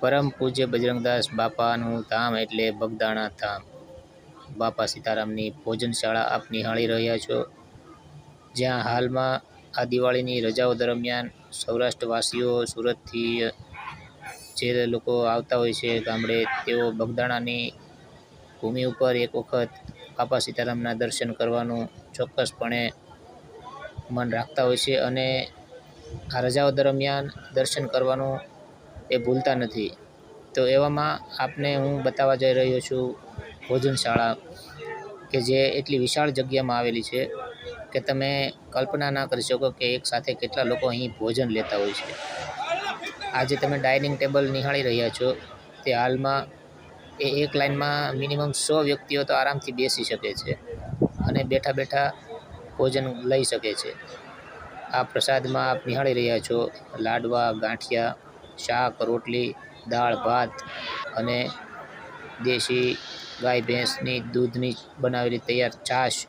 પરમ પૂજ્ય બજરંગદાસ બાપાનું ધામ એટલે બગદાણા ધામ. બાપા સીતારામની ભોજનશાળા આપ નિહાળી રહ્યા છો, જ્યાં હાલમાં આ દિવાળીની રજાઓ દરમિયાન સૌરાષ્ટ્રવાસીઓ, સુરતથી જે લોકો આવતા હોય છે ગામડે, તેઓ બગદાણાની ભૂમિ ઉપર એક વખત બાપા સીતારામના દર્શન કરવાનું ચોક્કસપણે મન રાખતા હોય છે અને આ રજાઓ દરમિયાન દર્શન કરવાનું એ ભૂલતા નથી. તો એવામાં આપને હું બતાવવા જઈ રહ્યો છું ભોજનશાળા, કે જે એટલી વિશાળ જગ્યામાં આવેલી છે કે તમે કલ્પના ના કરી શકો કે એક સાથે કેટલા લોકો અહીં ભોજન લેતા હોય છે. આજે તમે ડાઇનિંગ ટેબલ નિહાળી રહ્યા છો, તે હાલમાં એક લાઇનમાં મિનિમમ 100 વ્યક્તિઓ તો આરામથી બેસી શકે છે અને બેઠા બેઠા ભોજન લઈ શકે છે. આ પ્રસાદમાં આપ નિહાળી રહ્યા છો લાડવા, ગાંઠિયા, શાક, રોટલી, દાળ, ભાત અને દેશી ગાય ભેંસની દૂધની બનાવેલી તૈયાર છાશ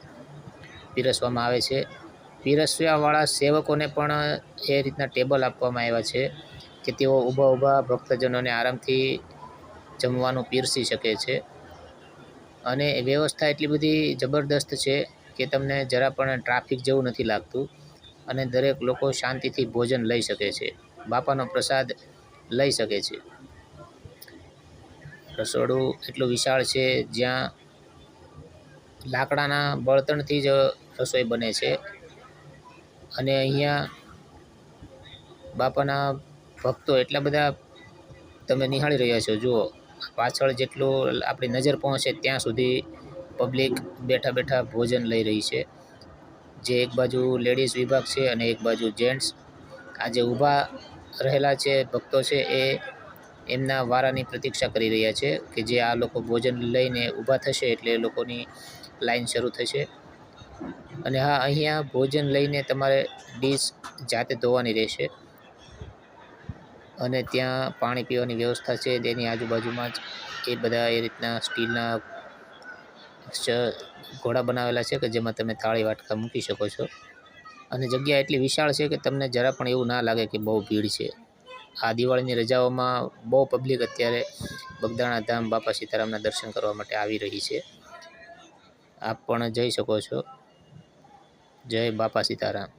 પીરસવામાં આવે છે. પીરસવાવાળા સેવકોને પણ એ રીતના ટેબલ આપવામાં આવ્યા છે કે તેઓ ઊભા ભક્તજનોને આરામથી જમવાનું પીરસી શકે છે. અને વ્યવસ્થા એટલી બધી જબરદસ્ત છે કે તમને જરા પણ ટ્રાફિક જેવું નથી લાગતું અને દરેક લોકો શાંતિથી ભોજન લઈ શકે છે, બાપાનો પ્રસાદ લઈ શકે છે. રસોડું એટલું વિશાળ છે જ્યાં લાકડાના બળતણથી જ રસોઈ બને છે અને અહીંયા બાપાના ભક્તો એટલા બધા તમે નિહાળી રહ્યા છો. જુઓ, પાછળ જેટલું આપણી નજર પહોંચે ત્યાં સુધી પબ્લિક બેઠા બેઠા ભોજન લઈ રહી છે. જે એક બાજુ લેડીઝ વિભાગ છે અને એક બાજુ જેન્ટ્સ. આ જે ઊભા રહેલા છે ભક્તો છે, એ એમના વારાની પ્રતીક્ષા કરી રહ્યા છે કે જે આ લોકો ભોજન લઈને ઊભા થશે એટલે એ લોકોની લાઈન શરૂ થશે. અને હા, અહીંયા ભોજન લઈને તમારે ડીશ જાતે ધોવાની રહેશે અને ત્યાં પાણી પીવાની વ્યવસ્થા છે. તેની આજુબાજુમાં જ એ બધા એ રીતના સ્ટીલના ઘોડા બનાવેલા છે કે જેમાં તમે થાળી વાટકા મૂકી શકો છો. અને જગ્યા એટલી વિશાળ છે કે તમને જરા પણ એવું ના લાગે કે બહુ ભીડ છે. આ દિવાળીની રજાઓમાં બહુ પબ્લિક અત્યારે બગદાણા ધામ બાપા સીતારામના દર્શન કરવા માટે આવી રહી છે. આપ પણ જઈ શકો છો. જય બાપા સીતારામ.